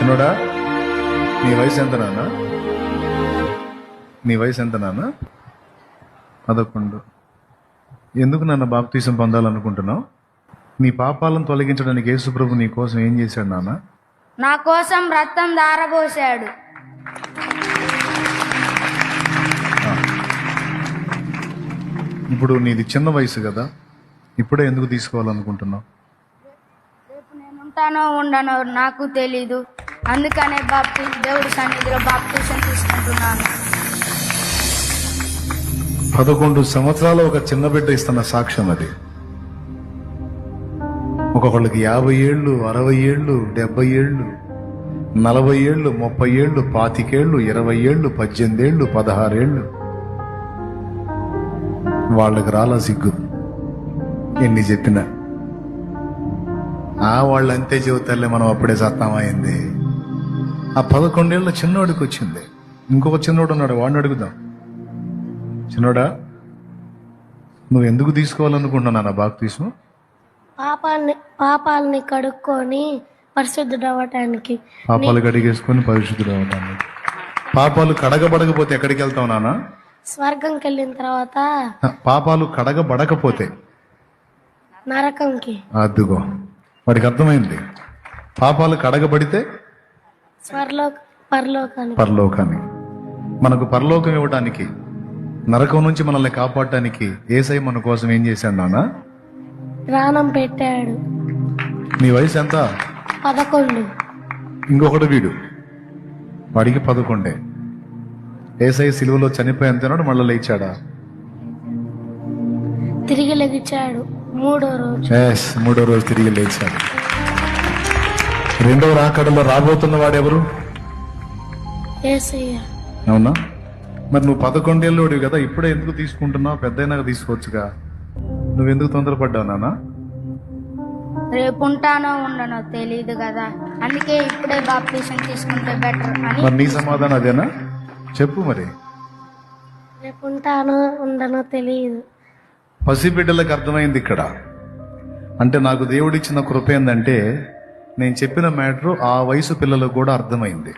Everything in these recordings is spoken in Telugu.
చిన్నోడా, నీ వయసు ఎంత నాన్న? నీ వయసు ఎంత నాన్న? 11. ఎందుకు నాన్న బాప్తీసం పొందాలనుకుంటున్నావు? నీ పాపాలను తొలగించడానికి యేసుప్రభు నీ కోసం ఏం చేశాడు నాన్న? నా కోసం రక్తం ధారపోశాడు. ఇప్పుడు నీది చిన్న వయసు కదా, ఇప్పుడే ఎందుకు తీసుకోవాలనుకుంటున్నావు? రేపు నేను ఉంటానో ఉండనో నాకు తెలీదు, అందుకనే దేవుడి సన్నిధిలో బాప్తీసం తీసుకుంటున్నాను. 11 సంవత్సరాలు ఒక చిన్న బిడ్డ ఇస్తున్న సాక్ష్యం అది. ఒక్కొక్కళ్ళకి 50 ఏళ్ళు, 60 ఏళ్ళు, 70 ఏళ్ళు, 40 ఏళ్ళు, 30 ఏళ్ళు, 25 ఏళ్ళు, 20 ఏళ్ళు, 18 ఏళ్ళు, 16 ఏళ్ళు. వాళ్ళకి రాలా సిగ్గు ఎన్ని చెప్పినా. వాళ్ళు అంతే చెబుతారులే, మనం అప్పుడే సత్తామైంది. ఆ 11 ఏళ్ళ చిన్నోడికి వచ్చింది. ఇంకొక చిన్నోడు ఉన్నాడు, వాడిని అడుగుదాం. చిన్నోడా, నువ్వు ఎందుకు తీసుకోవాలనుకుంటున్నా నా బాప్తీసం? పాపాలని కడుక్కొని పరిశుద్ధుడు అవ్వటానికి. పాపాలు కడిగేసుకొని పరిశుద్ధుడు అవ్వటానికి. పాపాలు కడగబడకపోతే ఎక్కడికి వెళ్తావు నాన్న? స్వర్గంకి వెళ్ళిన తర్వాత. పాపాలు కడగబడకపోతే నరకంకి. అద్దుగో, వాడికి అర్థమైంది. పాపాలు కడగబడితే పరలోకానికి. మనకు పరలోకం ఇవ్వడానికి, నరకం నుంచి మనల్ని కాపాడటానికి యేసయ్య మన కోసం ఏం చేశాడు నాన్న? ప్రాణం పెట్టాడు. నీ వయసు ఎంత? 11. ఇంకొకటి వీడు, వాడికి 11. యేసయ్య సిలువలో చనిపోయి అంతేనాడు, మళ్ళీ లేచాడా? తిరిగి లెగిచాడు 3వ రోజు. మూడో రోజు తిరిగి లేచాడు. రెండవ రాకడలో రాబోతున్న వాడెవరు? యేసయ్య. అవునా? మరి నువ్వు 11 ఏళ్ళోడివి కదా, ఇప్పుడే ఎందుకు తీసుకుంటున్నావు? పెద్దయినాక తీసుకోవచ్చుగా. నువ్వెందుకు తొందరపడ్డావు నాన్న? రేపు ఉంటానో ఉండనో తెలీదు కదా, అందుకే ఇప్పుడే బాప్తీసం తీసుకుంటే బెటర్ అని. మరి నీ సమాధానం అదేనా? చెప్పు మరి. రేపు ఉంటానో ఉండనో తెలియదు. పసిబిడ్డలకు అర్థమైంది ఇక్కడ. అంటే నాకు దేవుడిచ్చిన కృప ఏందంటే, నేను చెప్పిన మ్యాటర్ ఆ వయసు పిల్లలకు కూడా అర్థమైంది.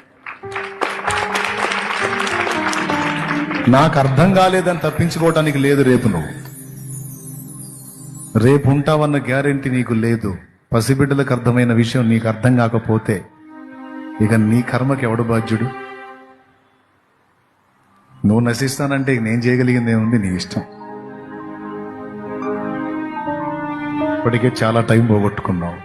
నాకు అర్థం కాలేదని తప్పించుకోవటానికి లేదు. రేపు ఉంటావన్న గ్యారెంటీ నీకు లేదు. పసిబిడ్డలకు అర్థమైన విషయం నీకు అర్థం కాకపోతే ఇక నీ కర్మకి ఎవడు బాధ్యుడు? నువ్వు నశిస్తానంటే నేను చేయగలిగింది ఏముంది? నీ ఇష్టం. ఇప్పటికే చాలా టైం పోగొట్టుకున్నావు.